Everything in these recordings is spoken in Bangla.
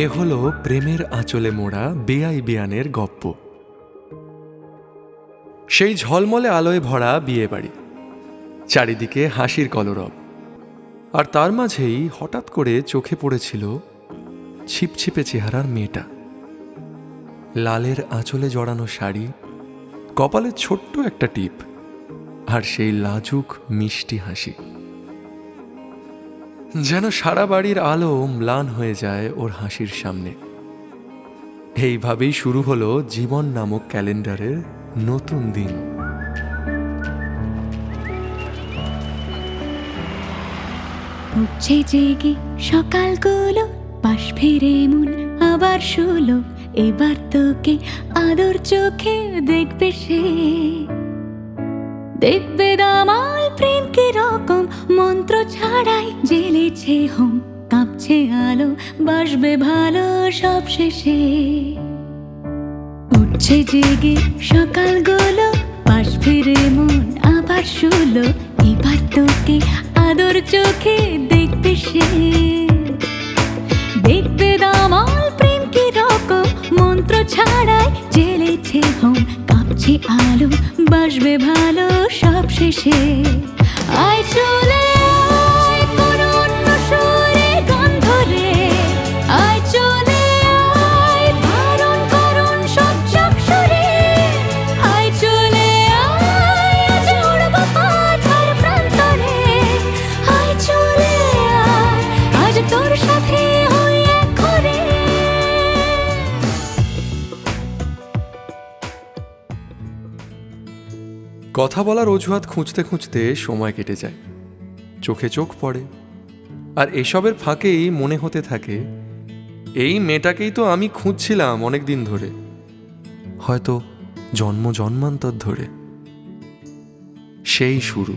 এ হলো প্রেমের আঁচলে মোড়া বেয়াই বেয়ানের গপ্প। সেই ঝলমলে আলোয় ভরা বিয়ে বাড়ি, চারিদিকে হাসির কলরব, আর তার মাঝেই হঠাৎ করে চোখে পড়েছিল ছিপছিপে চেহারার মেয়েটা। লালের আঁচলে জড়ানো শাড়ি, কপালে ছোট্ট একটা টিপ, আর সেই লাজুক মিষ্টি হাসি। যেন সারা বাড়ির আলো ম্লান হয়ে যায় ওর হাসির সামনে। এইভাবেই শুরু হলো জীবন নামক ক্যালেন্ডারের নতুন দিন। উঠছে জেগে সকালগুলো, পাশ ফিরে মন আবার শুলো। এবার তোকে আদর চোখে দেখবে সে, দেখবে দামাল প্রেম কি রকম, মন্ত্র ছাড়াই জ্বেলেছে হোম। কাঁপছে আলো, বাসবে ভালো সব শেষে। উঠছে জেগে সকালগুলো, পাশ ফিরে মন আবার শুলো। এবার তোকে আদর চোখে দেখবে সে, দেখবে দামাল প্রেম কি রকম, মন্ত্র ছাড়াই জ্বেলেছে হোম। কাঁপছে আলো, বাসবে ভালো সব শেষে। আয় চলে আয় কোনো অন্য সুরে গান ধরে, আয় চলে আয় ধারণ করুন সব চক্ষুরে। আয় চলে আয় আজ উড়ব পাথার প্রান্তরে, আয় চলে আয় আজ তোর সাথে হই এক করে। কথা বলার অজুহাত খুঁজতে খুঁজতে সময় কেটে যায়, চোখে চোখ পড়ে, আর এসবের ফাঁকেই মনে হতে থাকে এই মেয়েটাকেই তো আমি খুঁজছিলাম অনেক দিন ধরে, হয়তো জন্ম জন্মান্তর ধরে। সেই শুরু,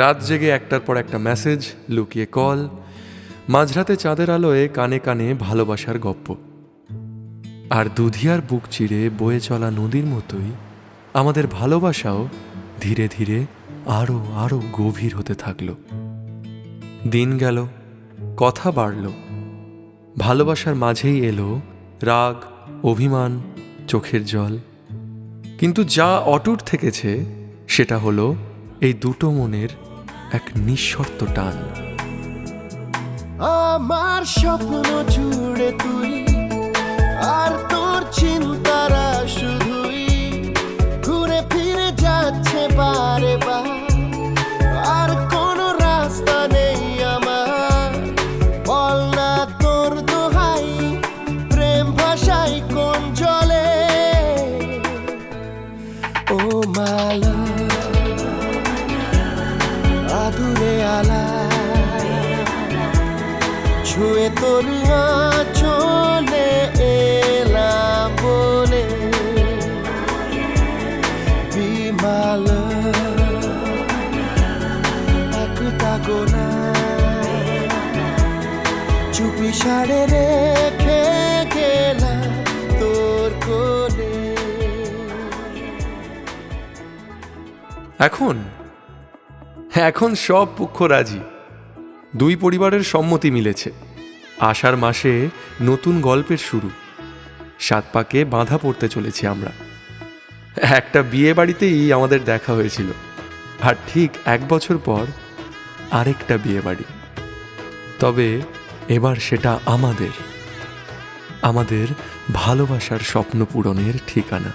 রাত জেগে একটার পর একটা মেসেজ, লুকিয়ে কল, মাঝরাতে চাঁদের আলোয় কানে কানে ভালোবাসার গপ্প। আর দুধিয়ার বুক চিরে বয়ে চলা নদীর মতোই আমাদের ভালোবাসাও ধীরে ধীরে আরো আরো গভীর হতে থাকলো। দিন গেল, কথা বাড়ল, ভালোবাসার মাঝেই এলো রাগ, অভিমান, চোখের জল। কিন্তু যা অটুট থেকেছে সেটা হলো এই দুটো মনের এক নিঃশর্ত টান। আমার স্বপ্ন জুড়ে তুই, আর তোর চিন্তারা শুধুই ঘুরে ফিরে যাচ্ছে বারে বার। আর কোনো রাস্তা নেই আমার, বল না তোর দোহাই, প্রেম ভাষাই কোন জলে। ও মালা আদুরে আলা, ছুঁয়ে তোর চলে এলাম বলে। বিমাল একটা গোনা চুপি সাড়ে রেখে গেলাম তোর কোলে। এখন সব পক্ষ রাজি, দুই পরিবারের সম্মতি মিলেছে। আষাঢ় মাসে নতুন গল্পের শুরু, 7 পাকে বাঁধা পড়তে চলেছি আমরা। একটা বিয়ে বাড়িতেই আমাদের দেখা হয়েছিল, আর ঠিক 1 বছর পর আরেকটা বিয়ে বাড়ি। তবে এবার সেটা আমাদের ভালোবাসার স্বপ্ন পূরণের ঠিকানা।